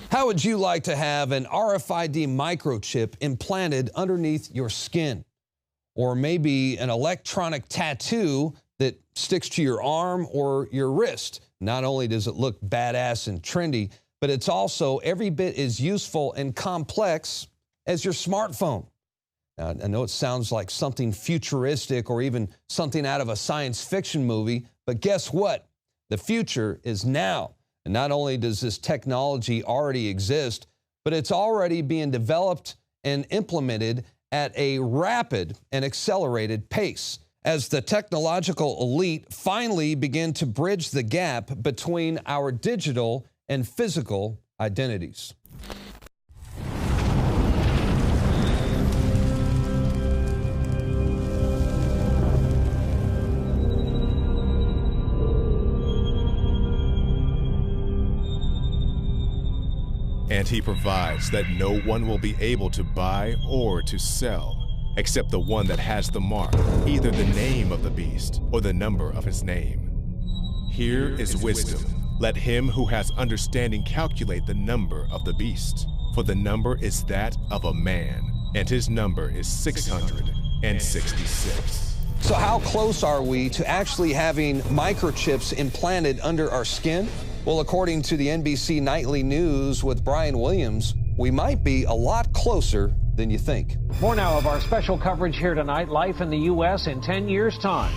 How would you like to have an RFID microchip implanted underneath your skin? Or maybe an electronic tattoo that sticks to your arm or your wrist? Not only does it look badass and trendy, but it's also every bit as useful and complex as your smartphone. Now, I know it sounds like something futuristic or even something out of a science fiction movie, but guess what? The future is now. And not only does this technology already exist, but it's already being developed and implemented at a rapid and accelerated pace as the technological elite finally begin to bridge the gap between our digital and physical identities. And he provides that no one will be able to buy or to sell except the one that has the mark, either the name of the beast or the number of his name. Here is wisdom. Let him who has understanding calculate the number of the beast, for the number is that of a man, and his number is 666. So how close are we to actually having microchips implanted under our skin? Well, according to the NBC Nightly News with Brian Williams, we might be a lot closer than you think. More now of our special coverage here tonight, life in the U.S. in 10 years' time.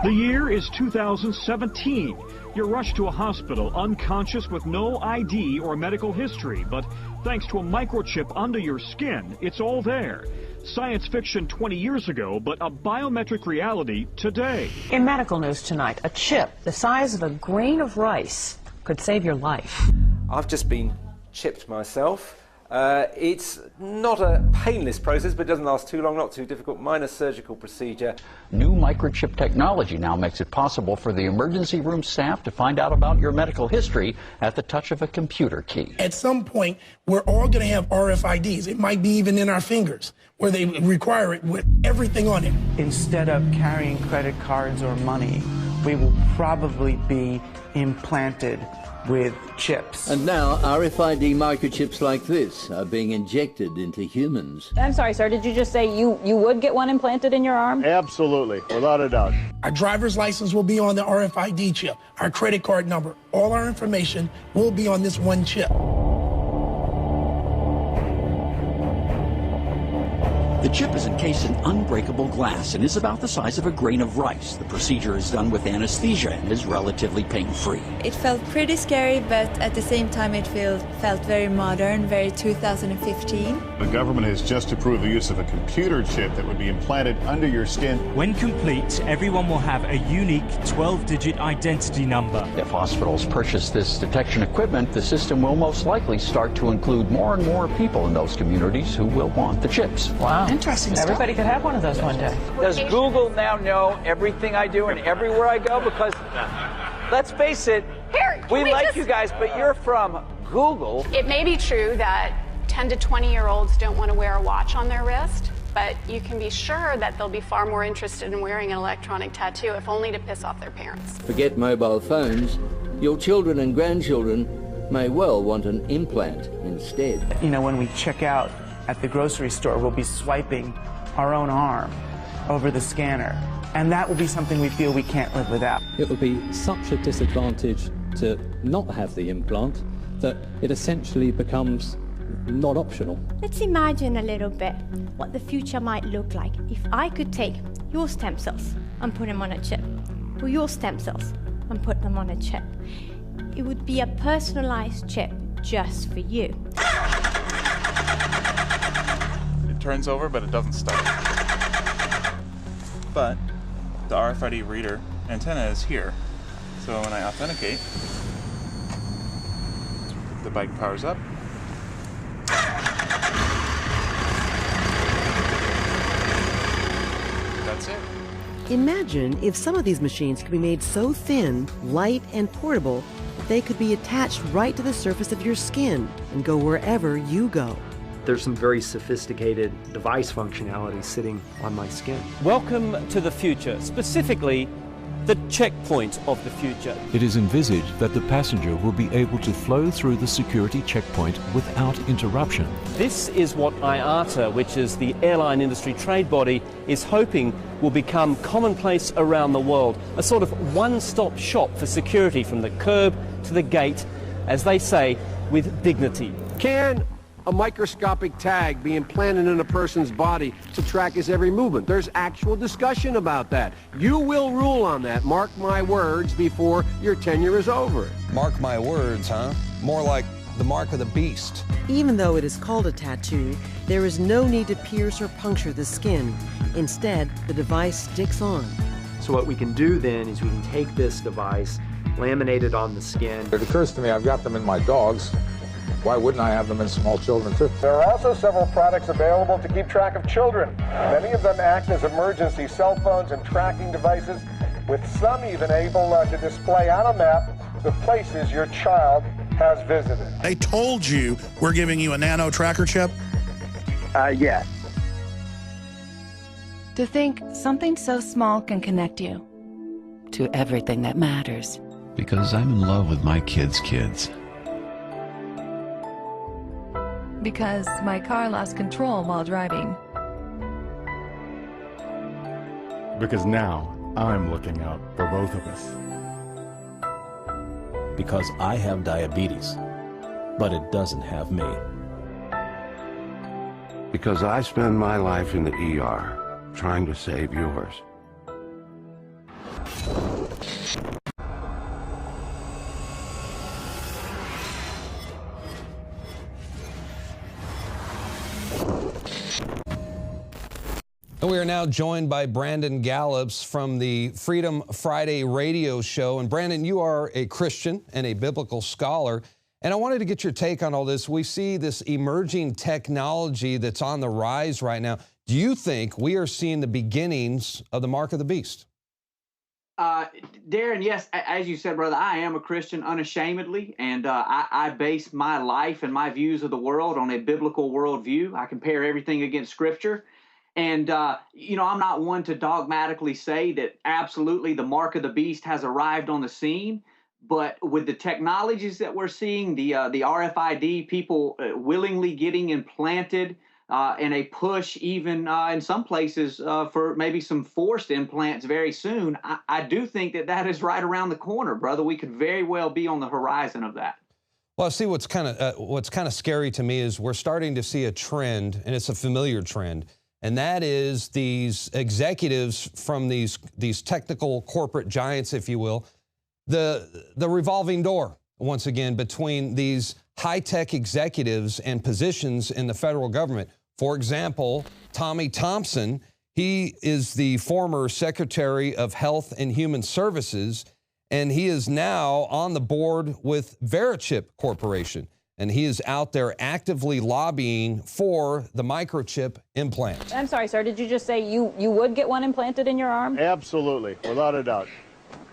The year is 2017. You're rushed to a hospital unconscious with no ID or medical history, but thanks to a microchip under your skin, it's all there. Science fiction 20 years ago, but a biometric reality today. In medical news tonight, a chip the size of a grain of rice could save your life. I've just been chipped myself. It's not a painless process, but it doesn't last too long, not too difficult. Minor surgical procedure. New microchip technology now makes it possible for the emergency room staff to find out about your medical history at the touch of a computer key. At some point, we're all going to have RFIDs. It might be even in our fingers, where they require it with everything on it. Instead of carrying credit cards or money, we will probably be implanted with chips. And now RFID microchips like this are being injected into humans. I'm sorry, sir, did you just say you would get one implanted in your arm? Absolutely, without a doubt. Our driver's license will be on the RFID chip. Our credit card number, all our information will be on this one chip. The chip is encased in unbreakable glass and is about the size of a grain of rice. The procedure is done with anesthesia and is relatively pain-free. It felt pretty scary, but at the same time it felt very modern, very 2015. The government has just approved the use of a computer chip that would be implanted under your skin. When complete, everyone will have a unique 12-digit identity number. If hospitals purchase this detection equipment, the system will most likely start to include more and more people in those communities who will want the chips. Wow. Interesting stuff. Everybody could have one of those one day. Does Google now know everything I do and everywhere I go? Because, let's face it, we like you guys, but you're from Google. It may be true that 10 to 20-year-olds don't want to wear a watch on their wrist, but you can be sure that they'll be far more interested in wearing an electronic tattoo, if only to piss off their parents. Forget mobile phones. Your children and grandchildren may well want an implant instead. You know, when we check out at the grocery store, we'll be swiping our own arm over the scanner. And that will be something we feel we can't live without. It would be such a disadvantage to not have the implant that it essentially becomes not optional. Let's imagine a little bit what the future might look like if I could take your stem cells and put them on a chip, or your stem cells and put them on a chip. It would be a personalized chip just for you. Turns over, but it doesn't start. But the RFID reader antenna is here. So when I authenticate, the bike powers up. That's it. Imagine if some of these machines could be made so thin, light, and portable that they could be attached right to the surface of your skin and go wherever you go. There's some very sophisticated device functionality sitting on my skin. Welcome to the future, specifically the checkpoint of the future. It is envisaged that the passenger will be able to flow through the security checkpoint without interruption. This is what IATA, which is the airline industry trade body, is hoping will become commonplace around the world. A sort of one-stop shop for security from the curb to the gate, as they say, with dignity. Can a microscopic tag be implanted in a person's body to track his every movement? There's actual discussion about that. You will rule on that, mark my words, before your tenure is over. Mark my words, huh? More like the mark of the beast. Even though it is called a tattoo, there is no need to pierce or puncture the skin. Instead, the device sticks on. So what we can do then is we can take this device, laminate it on the skin. It occurs to me I've got them in my dogs. Why wouldn't I have them in small children, too? There are also several products available to keep track of children. Many of them act as emergency cell phones and tracking devices, with some even able to display on a map the places your child has visited. They told you we're giving you a nano tracker chip? Yes. To think something so small can connect you to everything that matters. Because I'm in love with my kids' kids. Because my car lost control while driving. Because now I'm looking out for both of us. Because I have diabetes, but it doesn't have me. Because I spend my life in the ER trying to save yours. And we are now joined by Brandon Gallups from the Freedom Friday radio show. And Brandon, you are a Christian and a biblical scholar. And I wanted to get your take on all this. We see this emerging technology that's on the rise right now. Do you think we are seeing the beginnings of the mark of the beast? Darren, yes, as you said, brother, I am a Christian unashamedly, and I base my life and my views of the world on a biblical worldview. I compare everything against Scripture. And, you know, I'm not one to dogmatically say that absolutely the mark of the beast has arrived on the scene. But with the technologies that we're seeing, the RFID, people willingly getting implanted, and a push even in some places for maybe some forced implants very soon, I do think that that is right around the corner, brother. We could very well be on the horizon of that. Well, see, what's kind of scary to me is we're starting to see a trend, and it's a familiar trend. And that is these executives from these technical corporate giants, if you will, the revolving door, once again, between these high-tech executives and positions in the federal government. For example, Tommy Thompson, he is the former Secretary of Health and Human Services, and he is now on the board with Verichip Corporation. And he is out there actively lobbying for the microchip implant. I'm sorry, sir. Did you just say you would get one implanted in your arm? Absolutely, without a doubt.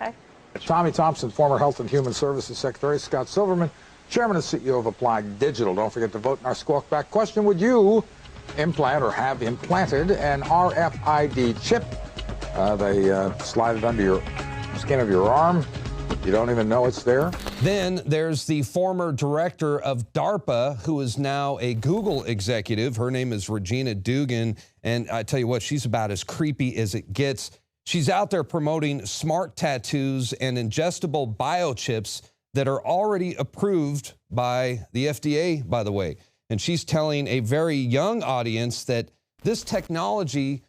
Okay. Tommy Thompson, former Health and Human Services Secretary. Scott Silverman, Chairman and CEO of Applied Digital. Don't forget to vote in our Squawk Back question. Would you implant or have implanted an RFID chip? They slide it under your skin of your arm. You don't even know it's there. Then there's the former director of DARPA, who is now a Google executive. Her name is Regina Dugan. And I tell you what, she's about as creepy as it gets. She's out there promoting smart tattoos and ingestible biochips that are already approved by the FDA, by the way. And she's telling a very young audience that this technology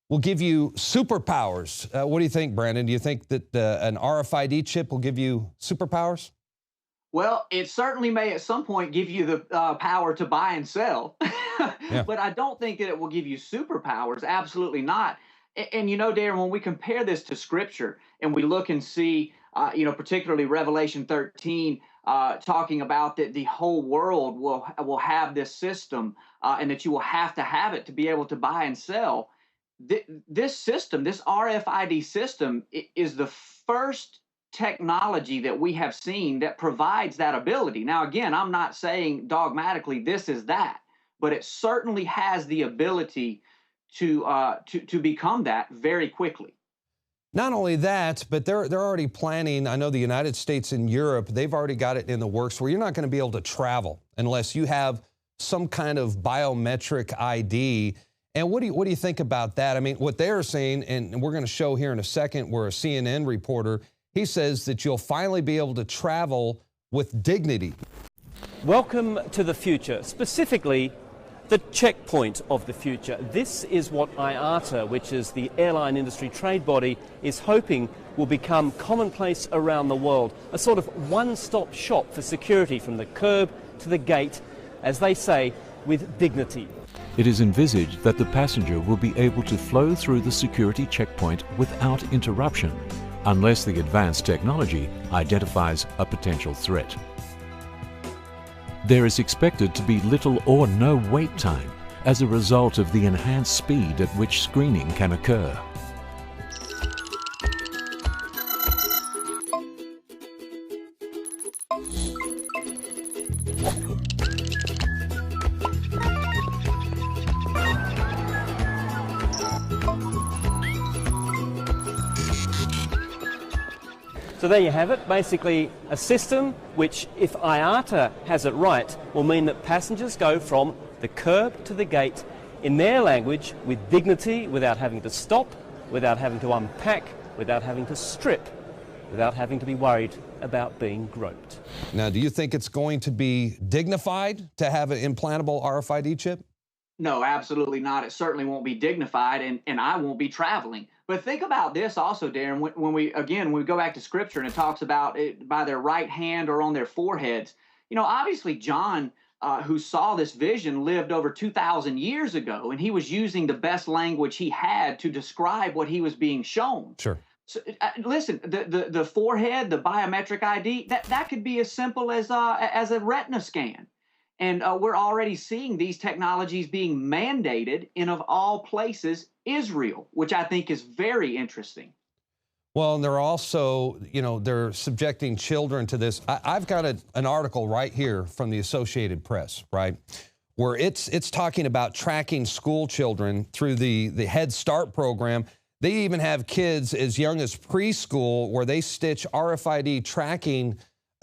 will give you superpowers. What do you think, Brandon? Do you think that an RFID chip will give you superpowers? Well, it certainly may at some point give you the power to buy and sell. Yeah. But I don't think that it will give you superpowers. Absolutely not. And you know, Darren, when we compare this to Scripture and we look and see, you know, particularly Revelation 13, talking about that the whole world will have this system and that you will have to have it to be able to buy and sell. This system, this RFID system, is the first technology that we have seen that provides that ability. Now, again, I'm not saying dogmatically this is that, but it certainly has the ability to become that very quickly. Not only that, but they're already planning, I know the United States and Europe, they've already got it in the works where you're not going to be able to travel unless you have some kind of biometric ID. And what do you think about that? I mean, what they're saying, and we're going to show here in a second, where a CNN reporter, he says that you'll finally be able to travel with dignity. Welcome to the future, specifically the checkpoint of the future. This is what IATA, which is the airline industry trade body, is hoping will become commonplace around the world. A sort of one-stop shop for security from the curb to the gate, as they say, with dignity. It is envisaged that the passenger will be able to flow through the security checkpoint without interruption, unless the advanced technology identifies a potential threat. There is expected to be little or no wait time as a result of the enhanced speed at which screening can occur. So there you have it, basically a system which, if IATA has it right, will mean that passengers go from the curb to the gate in their language with dignity, without having to stop, without having to unpack, without having to strip, without having to be worried about being groped. Now, do you think it's going to be dignified to have an implantable RFID chip? No, absolutely not. It certainly won't be dignified, and I won't be traveling. But think about this also, Darren, when we go back to Scripture and it talks about it by their right hand or on their foreheads. You know, obviously John, who saw this vision, lived over 2,000 years ago, and he was using the best language he had to describe what he was being shown. Sure. So, listen, the forehead, the biometric ID, that could be as simple as a retina scan. And we're already seeing these technologies being mandated in, of all places, Israel, which I think is very interesting. Well, and they're also, they're subjecting children to this. I've got an article right here from the Associated Press, right, where it's talking about tracking school children through the Head Start program. They even have kids as young as preschool where they stitch RFID tracking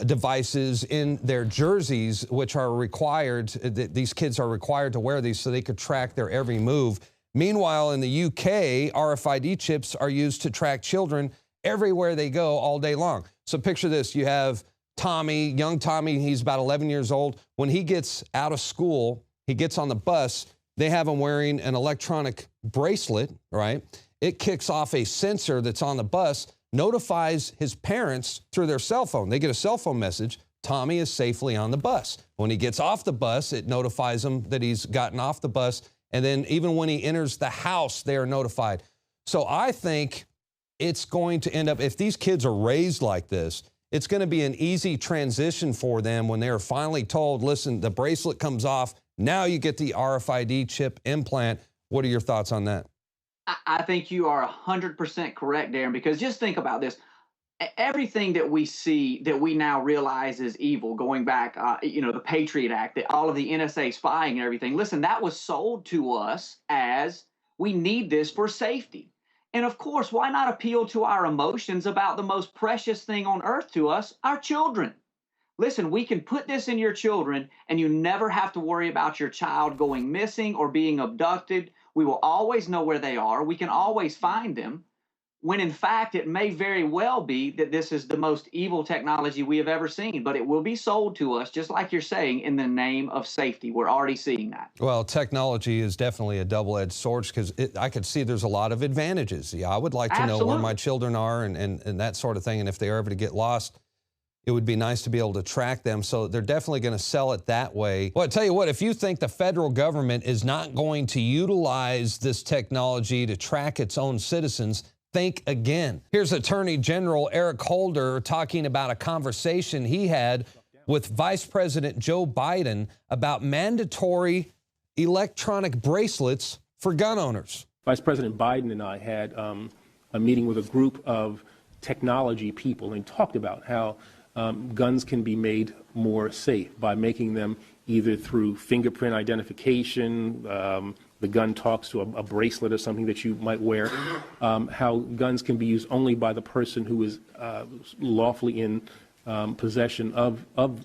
devices in their jerseys, which are required, these kids are required to wear these so they could track their every move. Meanwhile, in the UK, RFID chips are used to track children everywhere they go all day long. So picture this, you have Tommy, young Tommy, he's about 11 years old. When he gets out of school, he gets on the bus, they have him wearing an electronic bracelet, right? It kicks off a sensor that's on the bus, notifies his parents through their cell phone. They get a cell phone message, Tommy is safely on the bus. When he gets off the bus, it notifies him that he's gotten off the bus. And then even when he enters the house, they are notified. So I think it's going to end up, if these kids are raised like this, it's going to be an easy transition for them when they're finally told, listen, the bracelet comes off, now you get the RFID chip implant. What are your thoughts on that? I think you are 100% correct, Darren, because just think about this. Everything that we see that we now realize is evil, going back, the Patriot Act, all of the NSA spying and everything, listen, that was sold to us as we need this for safety. And of course, why not appeal to our emotions about the most precious thing on earth to us, our children? Listen, we can put this in your children and you never have to worry about your child going missing or being abducted. We will always know where they are. We can always find them, when in fact it may very well be that this is the most evil technology we have ever seen, but it will be sold to us, just like you're saying, in the name of safety. We're already seeing that. Well, technology is definitely a double-edged sword, because I could see there's a lot of advantages. Yeah, I would like to know where my children are and that sort of thing, and if they're ever to get lost, it would be nice to be able to track them. So they're definitely going to sell it that way. Well, I tell you what, if you think the federal government is not going to utilize this technology to track its own citizens, think again. Here's Attorney General Eric Holder talking about a conversation he had with Vice President Joe Biden about mandatory electronic bracelets for gun owners. Vice President Biden and I had a meeting with a group of technology people and talked about how guns can be made more safe by making them either through fingerprint identification, the gun talks to a bracelet or something that you might wear, how guns can be used only by the person who is lawfully in possession of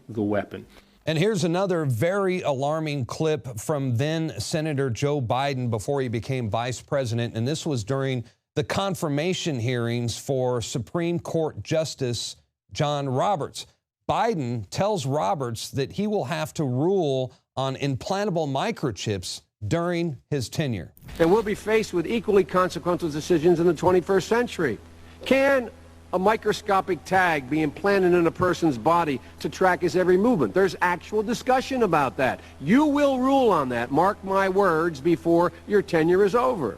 the weapon. And here's another very alarming clip from then Senator Joe Biden before he became vice president. And this was during the confirmation hearings for Supreme Court Justice John Roberts. Biden tells Roberts that he will have to rule on implantable microchips during his tenure. And we'll be faced with equally consequential decisions in the 21st century. Can a microscopic tag be implanted in a person's body to track his every movement? There's actual discussion about that. You will rule on that, mark my words, before your tenure is over.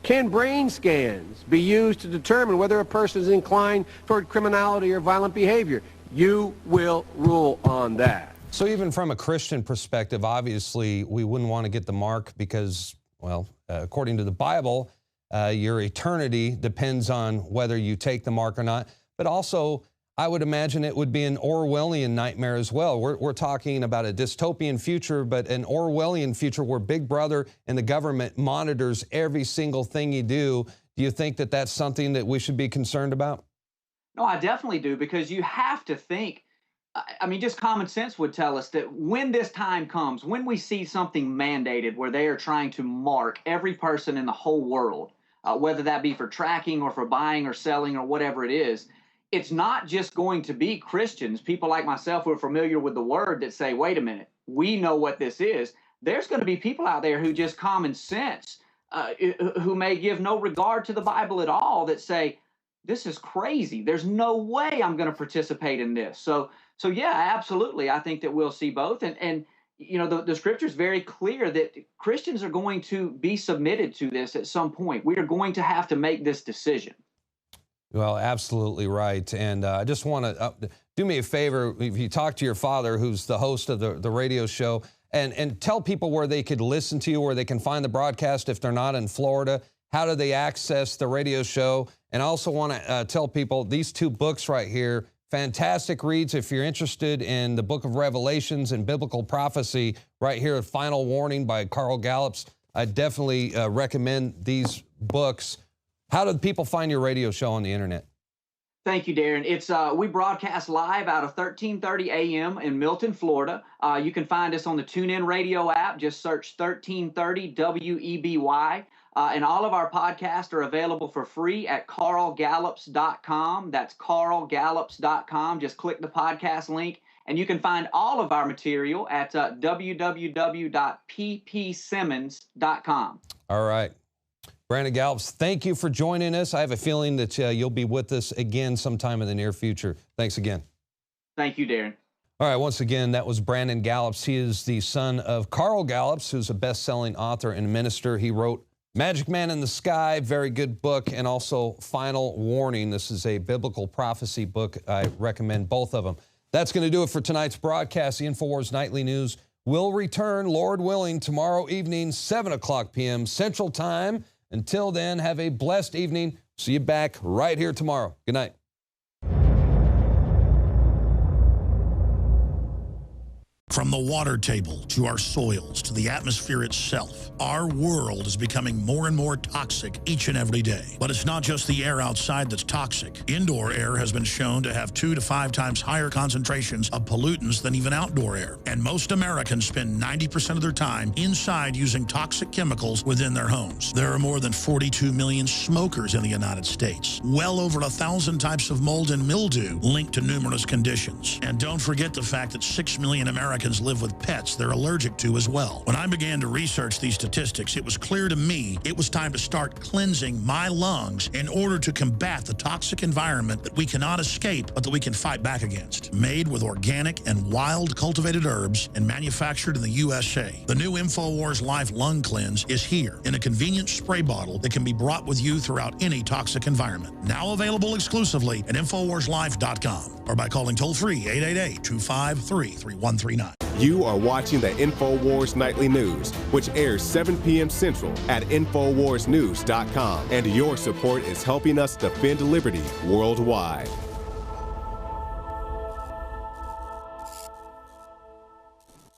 Can brain scans be used to determine whether a person is inclined toward criminality or violent behavior? You will rule on that. So even from a Christian perspective, obviously, we wouldn't want to get the mark because, well, according to the Bible, your eternity depends on whether you take the mark or not. But also, I would imagine it would be an Orwellian nightmare as well. We're talking about a dystopian future, but an Orwellian future where Big Brother and the government monitors every single thing you do. Do you think that that's something that we should be concerned about? No, I definitely do, because you have to think, I mean, just common sense would tell us that when this time comes, when we see something mandated where they are trying to mark every person in the whole world, whether that be for tracking or for buying or selling or whatever it is, it's not just going to be Christians, people like myself who are familiar with the word, that say, wait a minute, we know what this is. There's going to be people out there who just common sense, who may give no regard to the Bible at all, that say, this is crazy. There's no way I'm going to participate in this. So yeah, absolutely. I think that we'll see both. And you know, the scripture is very clear that Christians are going to be submitted to this at some point. We are going to have to make this decision. Well, absolutely right. And I just want to do me a favor. If you talk to your father, who's the host of the radio show, and tell people where they could listen to you, where they can find the broadcast if they're not in Florida. How do they access the radio show? And I also want to tell people these two books right here, fantastic reads if you're interested in the book of Revelations and biblical prophecy. Right here, Final Warning by Carl Gallups. I definitely recommend these books. How do people find your radio show on the internet? Thank you, Darren. It's we broadcast live out of 13:30 a.m. in Milton, Florida. You can find us on the TuneIn Radio app. Just search 1330 WEBY. And all of our podcasts are available for free at carlgallups.com. That's carlgallups.com. Just click the podcast link, and you can find all of our material at www.ppsimmons.com. All right. Brandon Gallups, thank you for joining us. I have a feeling that you'll be with us again sometime in the near future. Thanks again. Thank you, Darren. All right, once again, that was Brandon Gallups. He is the son of Carl Gallups, who's a best-selling author and minister. He wrote Magic Man in the Sky, very good book, and also Final Warning. This is a biblical prophecy book. I recommend both of them. That's going to do it for tonight's broadcast. The InfoWars Nightly News will return, Lord willing, tomorrow evening, 7 o'clock p.m. Central Time. Until then, have a blessed evening. See you back right here tomorrow. Good night. From the water table to our soils to the atmosphere itself, our world is becoming more and more toxic each and every day. But it's not just the air outside that's toxic. Indoor air has been shown to have 2 to 5 times higher concentrations of pollutants than even outdoor air. And most Americans spend 90% of their time inside using toxic chemicals within their homes. There are more than 42 million smokers in the United States. Well over 1,000 types of mold and mildew linked to numerous conditions. And don't forget the fact that 6 million Americans live with pets they're allergic to as well. When I began to research these statistics, it was clear to me it was time to start cleansing my lungs in order to combat the toxic environment that we cannot escape but that we can fight back against. Made with organic and wild cultivated herbs and manufactured in the USA, the new InfoWars Life Lung Cleanse is here in a convenient spray bottle that can be brought with you throughout any toxic environment. Now available exclusively at InfoWarsLife.com or by calling toll-free 888-253-3139. You are watching the InfoWars Nightly News, which airs 7 p.m. Central at InfoWarsNews.com. And your support is helping us defend liberty worldwide.